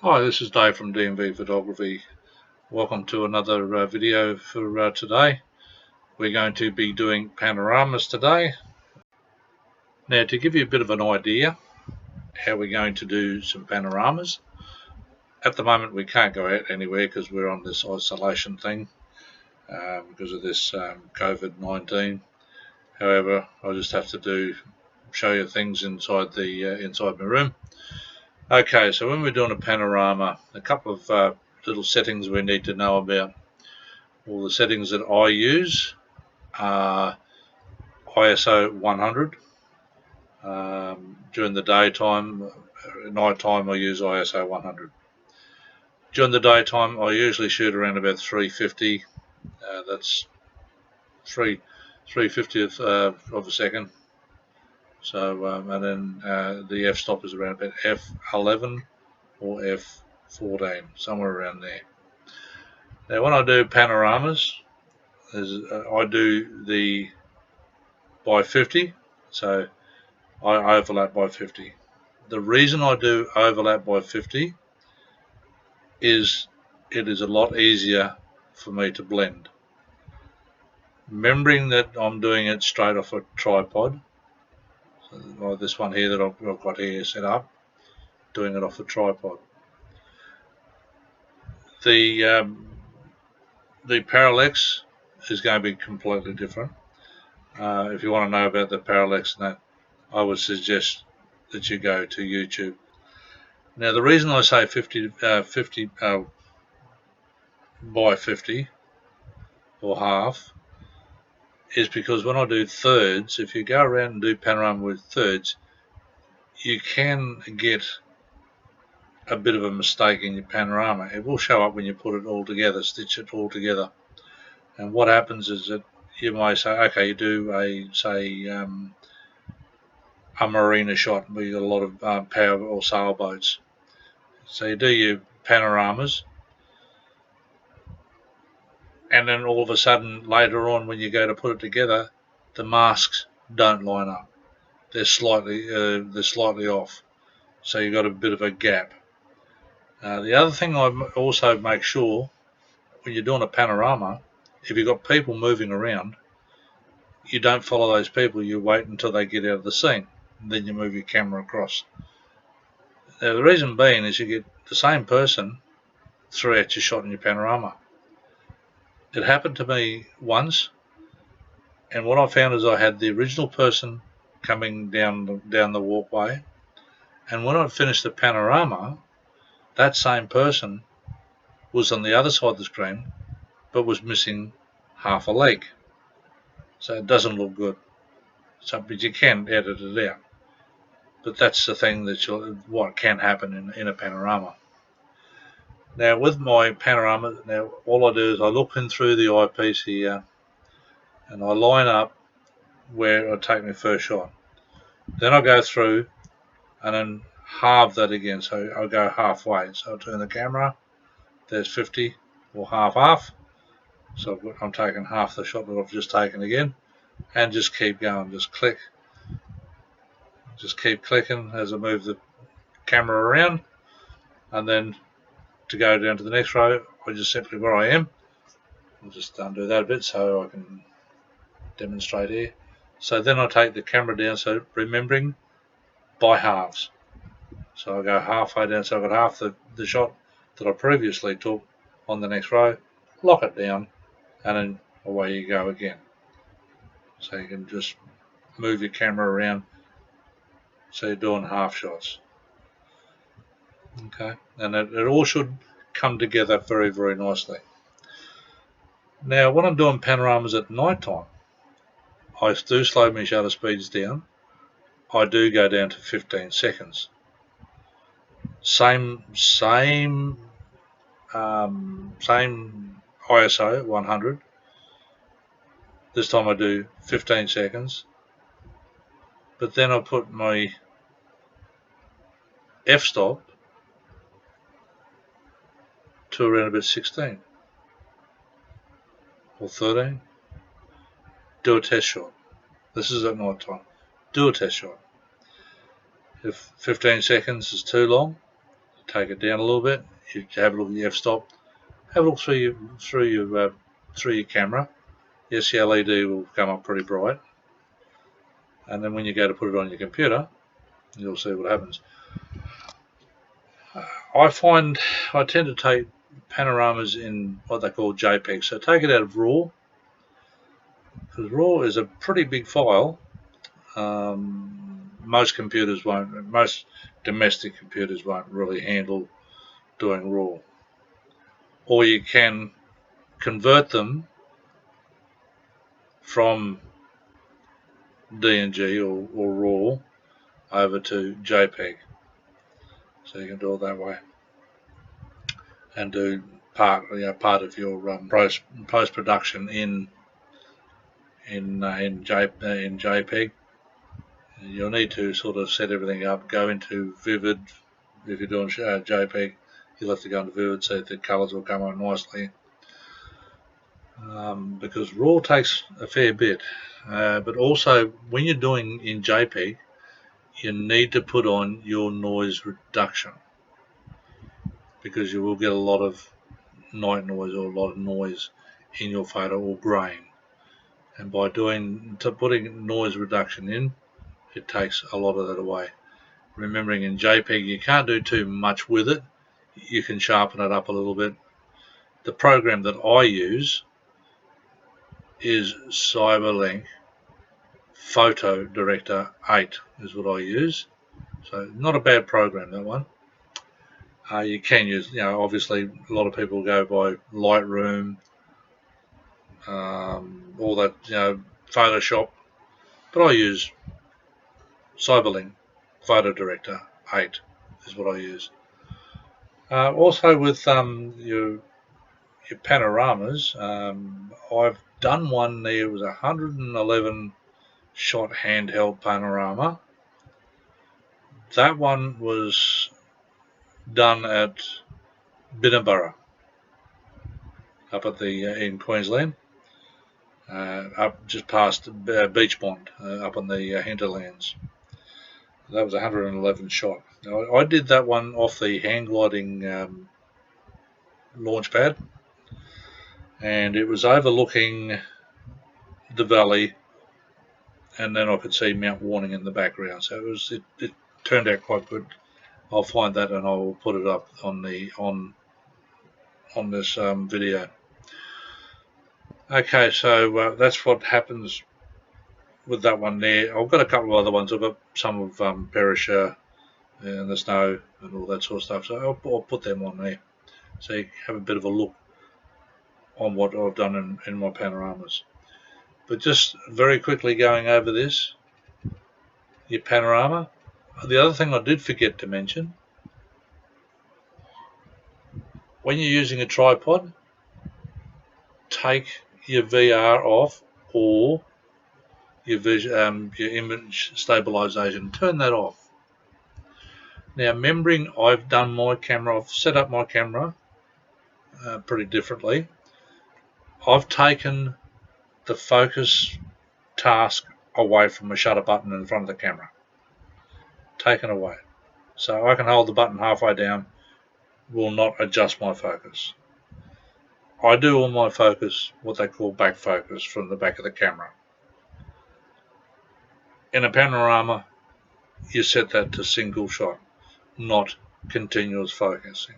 Hi, this is Dave from DMV Photography. Welcome to another video for today. We're going to be doing panoramas today. Now, to give you a bit of an idea how we're going to do some panoramas, at the moment we can't go out anywhere because we're on this isolation thing because of this COVID-19. However, I just have to show you things inside my room. Okay, so when we're doing a panorama, a couple of little settings we need to know about. All the settings that I use are ISO 100. During the daytime, night time I use ISO 100. During the daytime I usually shoot around about 350. That's 3/50th of a second. So and then the f-stop is around about f11 or f14, somewhere around there. Now when I do panoramas, I do the by 50, so I overlap by 50. The reason I do overlap by 50 is it is a lot easier for me to blend. Remembering that I'm doing it straight off a tripod, so like this one here that I've got here set up, doing it off a tripod. The parallax is going to be completely different. If you want to know about the parallax and that, I would suggest that you go to YouTube. Now the reason I say 50 by 50 or half is because when I do thirds, if you go around and do panorama with thirds, you can get a bit of a mistake in your panorama. It will show up when you put it all together, stitch it all together. And what happens is that you might say, okay, you do a marina shot where you got a lot of power or sailboats. So you do your panoramas, and then all of a sudden later on when you go to put it together, the masks don't line up. They're slightly off, so you've got a bit of a gap. The other thing I also make sure when you're doing a panorama, if you've got people moving around, you don't follow those people. You wait until they get out of the scene, and then you move your camera across. Now the reason being is you get the same person throughout your shot in your panorama. It happened to me once, and what I found is I had the original person coming down the walkway, and when I finished the panorama, that same person was on the other side of the screen, but was missing half a leg. So it doesn't look good. So, but you can edit it out. But that's the thing what can happen in a panorama. Now with my panorama, now all I do is I look in through the eyepiece here, and I line up where I take my first shot. Then I go through and then halve that again, so I'll go halfway. So I'll turn the camera, there's 50 or half, so I'm taking half the shot that I've just taken again, and just keep going, just click, just keep clicking as I move the camera around, and then to go down to the next row, I just simply where I am, I'll just undo that a bit so I can demonstrate here. So then I take the camera down, so remembering by halves. So I go halfway down, so I've got half the shot that I previously took on the next row, lock it down, and then away you go again. So you can just move your camera around, so you're doing half shots. Okay, and it all should come together very, very nicely. Now when I'm doing panoramas at night time, I do slow my shutter speeds down. I do go down to 15 seconds. Same ISO 100. This time I do 15 seconds, but then I put my f-stop to around about 16 or 13. Do a test shot. This is at night time. Do a test shot. If 15 seconds is too long, take it down a little bit. You have a look at your f-stop. Have a look through your camera. Yes, the LED will come up pretty bright, and then when you go to put it on your computer, you'll see what happens. I find I tend to take panoramas in what they call JPEG. So take it out of RAW, because RAW is a pretty big file. Most domestic computers won't really handle doing RAW. Or you can convert them from DNG or RAW over to JPEG. So you can do it that way, and do part of your post production in JPEG. You'll need to sort of set everything up. Go into Vivid. If you're doing JPEG, you'll have to go into Vivid so the colours will come out nicely. Because RAW takes a fair bit, but also when you're doing in JPEG, you need to put on your noise reduction, because you will get a lot of night noise or a lot of noise in your photo, or grain. And by putting noise reduction in, it takes a lot of that away. Remembering in JPEG you can't do too much with it. You can sharpen it up a little bit. The program that I use is Cyberlink Photo Director 8 is what I use. So not a bad program, that one. You can use, obviously a lot of people go by Lightroom, all that, Photoshop, but I use Cyberlink Photo Director 8 is what I use. Also with your panoramas, I've done one there. It was 111 shot handheld panorama. That one was done at Binnaburra, up at in Queensland, up just past Beachmont, up on the hinterlands. That was 111 shot. Now, I did that one off the hang gliding launch pad, and it was overlooking the valley, and then I could see Mount Warning in the background. So it turned out quite good. I'll find that and I will put it up on this video. Okay, so that's what happens with that one there. I've got a couple of other ones. I've got some of Perisher and the snow and all that sort of stuff. So I'll put them on there, so you have a bit of a look on what I've done in my panoramas. But just very quickly going over this, your panorama. The other thing I did forget to mention, when you're using a tripod, take your VR off, or your image stabilization, turn that off. Now, remembering I've done my camera, I've set up my camera pretty differently. I've taken the focus task away from the shutter button in front of the camera. Taken away. So I can hold the button halfway down, will not adjust my focus. I do all my focus, what they call back focus, from the back of the camera. In a panorama, you set that to single shot, not continuous focusing.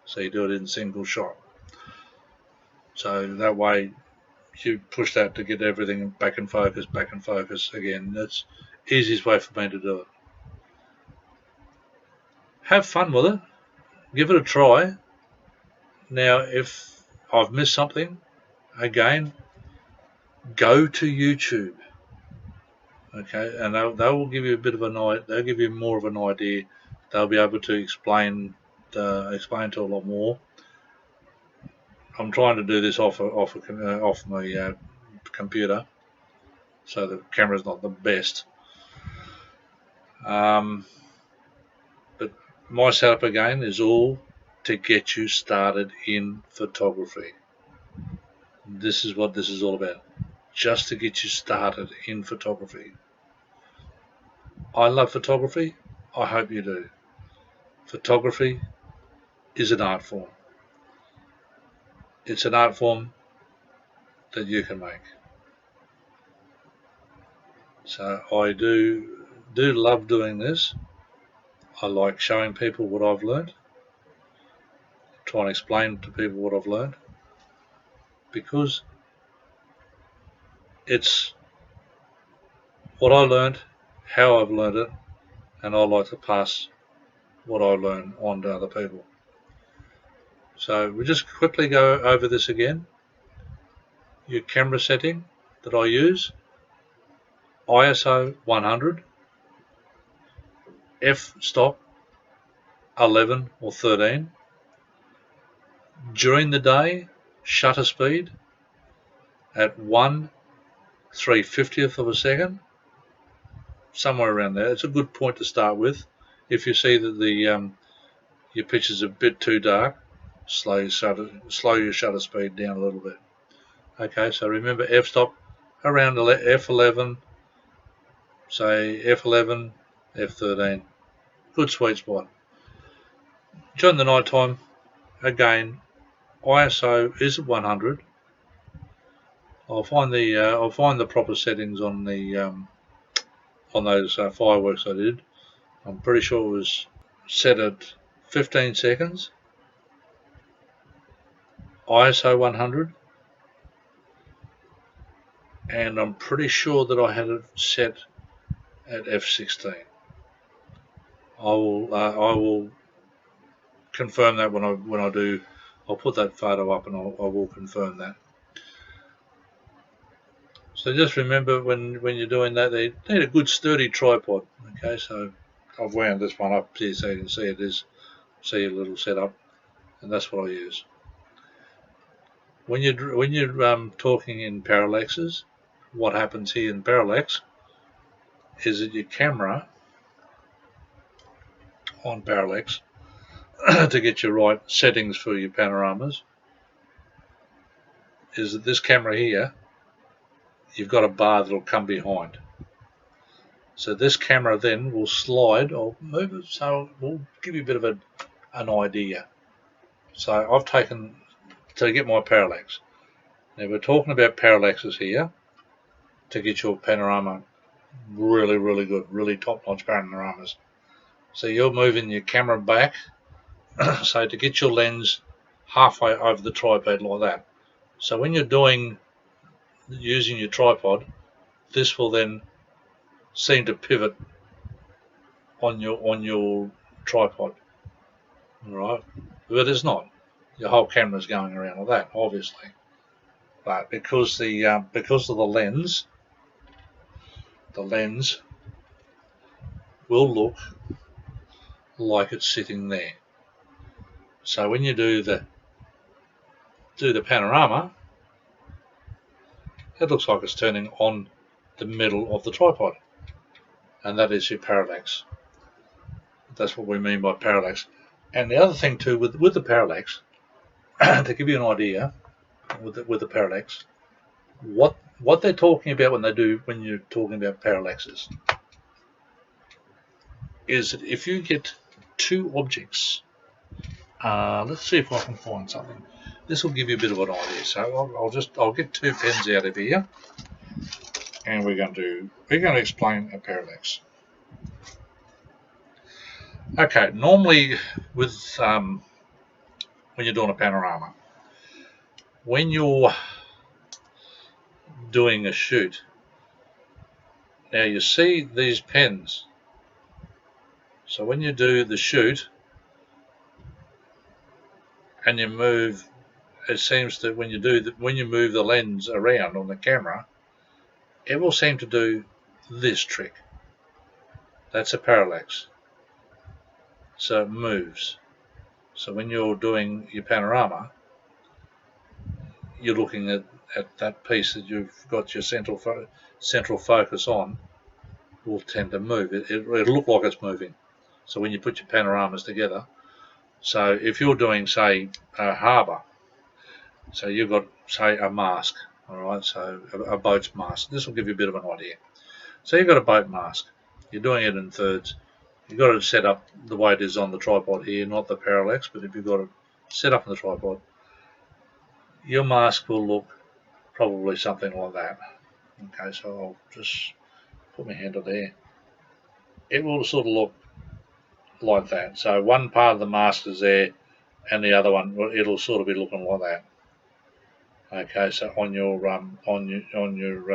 So you do it in single shot. So that way you push that to get everything back in focus again. That's the easiest way for me to do it. Have fun with it. Give it a try. Now, if I've missed something, again, go to YouTube. Okay, and they will give you a bit of an idea. They'll give you more of an idea. They'll be able to explain to a lot more. I'm trying to do this off my computer, so the camera's not the best. But my setup again is all to get you started in photography. This is what this is all about, just to get you started in photography. I love photography. I hope you do. Photography is an art form. It's an art form that you can make. So I do love doing this. I like showing people what I've learned, try and explain to people what I've learned, because it's what I learned, how I've learned it, and I like to pass what I learn on to other people. So we just quickly go over this again. Your camera setting that I use, ISO 100, f-stop 11 or 13. During the day, shutter speed at 1/350th of a second, somewhere around there. It's a good point to start with. If you see that your picture's a bit too dark, slow your shutter speed down a little bit. Okay, so remember f-stop around f11, say f11, f13. Good sweet spot. During the night time, again, ISO is 100. I'll find the proper settings on those fireworks I did. I'm pretty sure it was set at 15 seconds. ISO 100. And I'm pretty sure that I had it set at f16. I will confirm that when I do. I'll put that photo up and I will confirm that. So just remember when you're doing that, they need a good sturdy tripod. Okay, so I've wound this one up here so you can see see a little setup, and that's what I use. When you're talking in parallaxes, what happens here in parallax is that your camera on parallax to get your right settings for your panoramas is that this camera here, you've got a bar that'll come behind. So this camera then will slide or move it, so we'll give you a bit of an idea. So I've taken to get my parallax. Now we're talking about parallaxes here to get your panorama really, really good, really top-notch panoramas. So you're moving your camera back, so to get your lens halfway over the tripod like that. So when you're using your tripod, this will then seem to pivot on your tripod. Alright, but it's not. Your whole camera's going around like that, obviously. But because of the lens will look like it's sitting there. So when you do the panorama, it looks like it's turning on the middle of the tripod, and that is your parallax. That's what we mean by parallax. And the other thing too with the parallax, to give you an idea with the parallax, what they're talking about when you're talking about parallaxes is that if you get two objects, let's see if I can find something. This will give you a bit of an idea. So I'll get two pens out of here, and we're going to explain a parallax. Okay, normally with when you're doing a panorama, when you're doing a shoot, now you see these pens. So when you do the shoot and you move, it seems that when you move the lens around on the camera, it will seem to do this trick. That's a parallax. So it moves. So when you're doing your panorama, you're looking at that piece that you've got your central focus on will tend to move. It'll look like it's moving. So when you put your panoramas together, so if you're doing, say, a harbour, so you've got, say, a mast, all right, so a boat's mast. This will give you a bit of an idea. So you've got a boat mast. You're doing it in thirds. you've got it set up the way it is on the tripod here, not the parallax, but if you've got it set up on the tripod, your mask will look probably something like that. Okay, so I'll just put my hand up there. It will sort of look like that. So one part of the mask is there, and the other one, it'll sort of be looking like that. Okay, so on your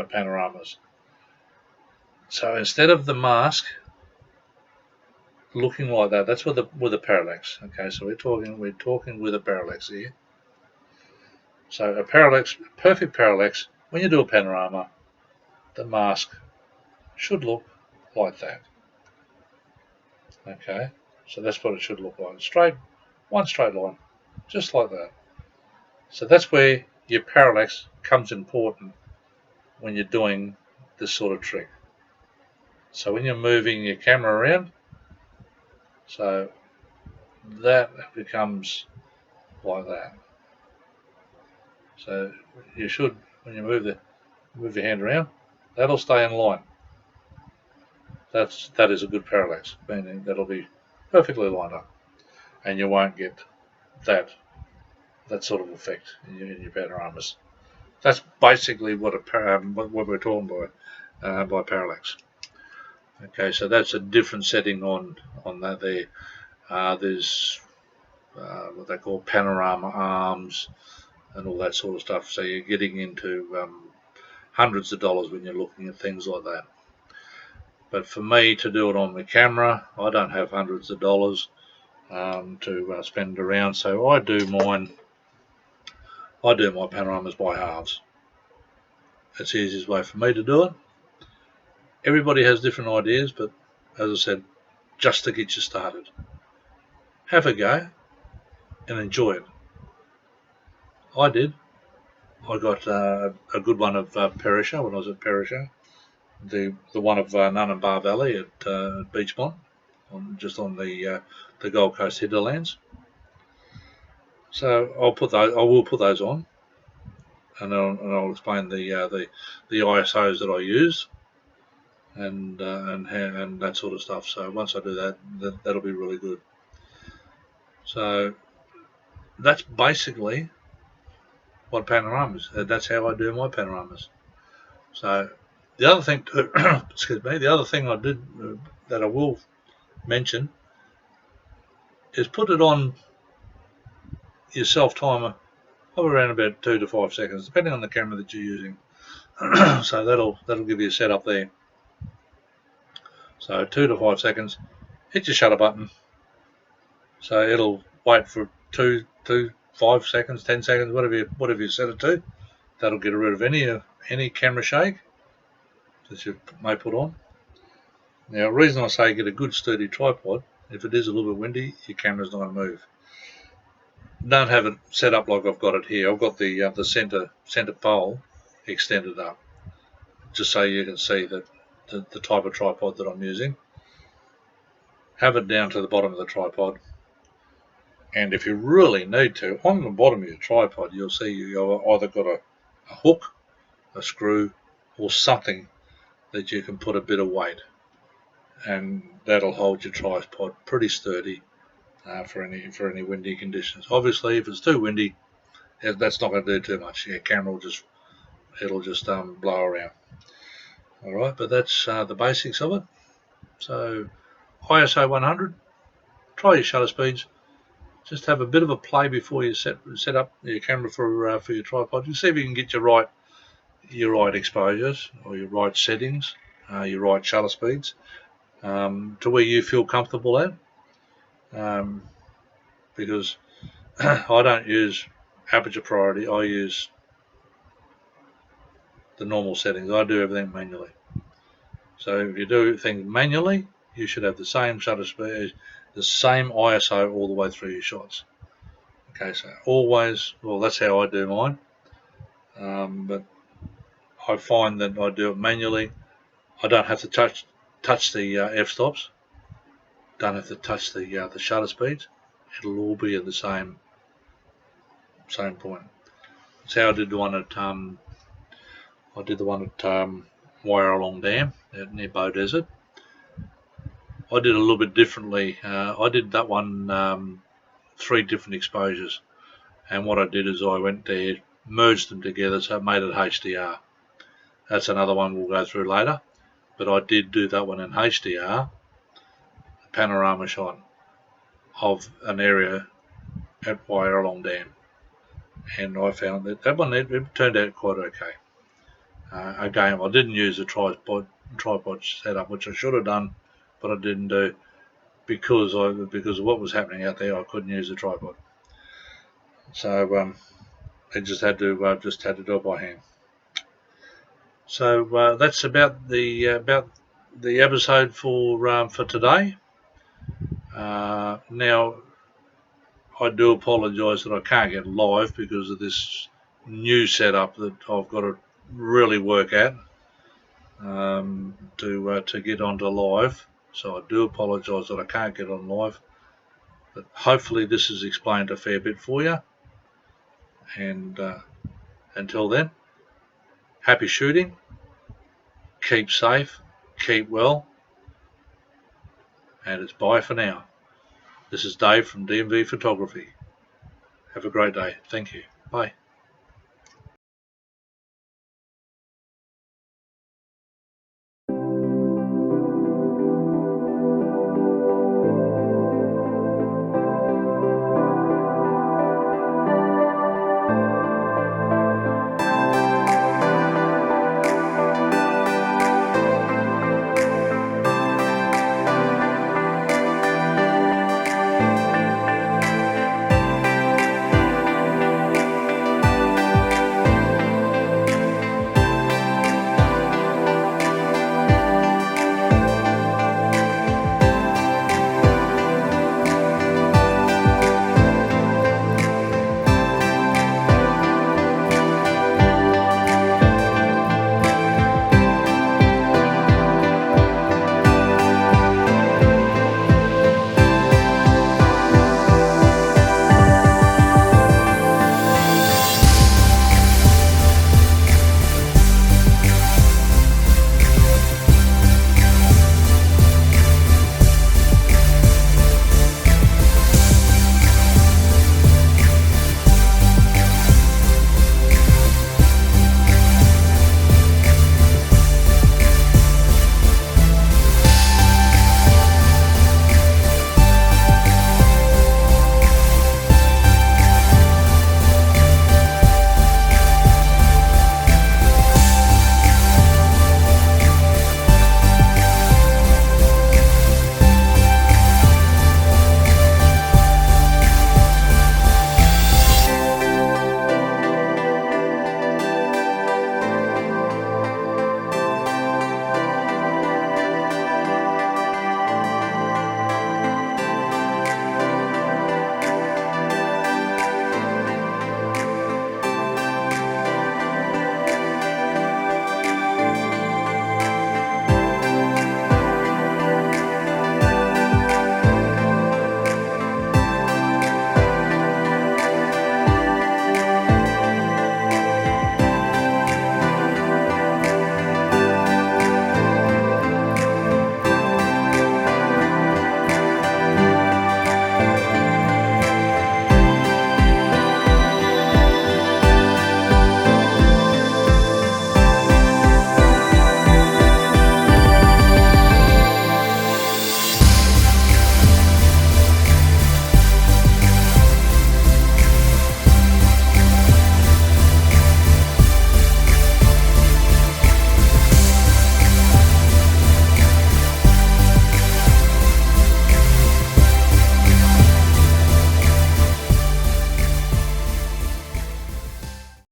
panoramas. So instead of the mask looking like that, that's with the parallax. Okay, so we're talking with a parallax here. So a parallax, perfect parallax. When you do a panorama, the mask should look like that. Okay, so that's what it should look like. One straight line, just like that. So that's where your parallax comes important when you're doing this sort of trick. So when you're moving your camera around, so that becomes like that. So you should, when you move your hand around, that'll stay in line. That is a good parallax, meaning that'll be perfectly lined up, and you won't get that sort of effect in your panoramas. That's basically what we're talking by parallax. Okay, so that's a different setting on that there. There's what they call panorama arms and all that sort of stuff. So you're getting into hundreds of dollars when you're looking at things like that. But for me to do it on my camera, I don't have hundreds of dollars to spend around. So I do my panoramas by halves. It's the easiest way for me to do it. Everybody has different ideas, but as I said, just to get you started, have a go and enjoy it. I did. I got a good one of Perisher when I was at Perisher. The one of Nunabar Valley at Beachmont, just on the Gold Coast hinterlands. So I will put those on, and I'll explain the ISOs that I use, and that sort of stuff. So once I do that, that'll be really good. So that's basically what panoramas. That's how I do my panoramas. So the other thing, excuse me, the other thing I did that I will mention is put it on your self timer of around about 2 to 5 seconds, depending on the camera that you're using. So that'll give you a setup there. So 2 to 5 seconds, hit your shutter button. So it'll wait for 2, 5 seconds, 10 seconds, whatever you set it to. That'll get rid of any camera shake that you may put on. Now, the reason I say get a good sturdy tripod, if it is a little bit windy, your camera's not going to move. Don't have it set up like I've got it here. I've got the center pole extended up, just so you can see that the type of tripod that I'm using. Have it down to the bottom of the tripod, and if you really need to, on the bottom of your tripod, you'll see you've either got a hook, a screw, or something that you can put a bit of weight, and that'll hold your tripod pretty sturdy for any windy conditions. Obviously, if it's too windy, that's not going to do too much. Your camera will just blow around. All right, but that's the basics of it. So ISO 100. Try your shutter speeds. Just have a bit of a play before you set up your camera for your tripod. You see if you can get your right exposures or your right settings, your right shutter speeds, to where you feel comfortable at. Because I don't use aperture priority. I use the normal settings. I do everything manually. So if you do things manually, you should have the same shutter speed, the same ISO all the way through your shots. Okay, so always, well, that's how I do mine. But I find that I do it manually. I don't have to touch the f-stops. Don't have to touch the shutter speeds. It'll all be at the same point. That's how I did the one at Wyalong Dam near Bow Desert. I did a little bit differently. I did that one 3 different exposures, and what I did is I went there, merged them together, so it made it HDR. That's another one we'll go through later, but I did do that one in HDR, panorama shot of an area at Wyalong Dam, and I found that that one it turned out quite okay. Again, I didn't use a tripod setup, which I should have done, but I didn't do because of what was happening out there. I couldn't use a tripod, so I just had to do it by hand. So that's about the episode for today. Now I do apologise that I can't get live because of this new setup that I've got to really work at to get onto live. So I do apologise that I can't get on live, but hopefully this has explained a fair bit for you. And until then, happy shooting, keep safe, keep well, and it's bye for now. This is Dave from DMV Photography. Have a great day. Thank you. Bye.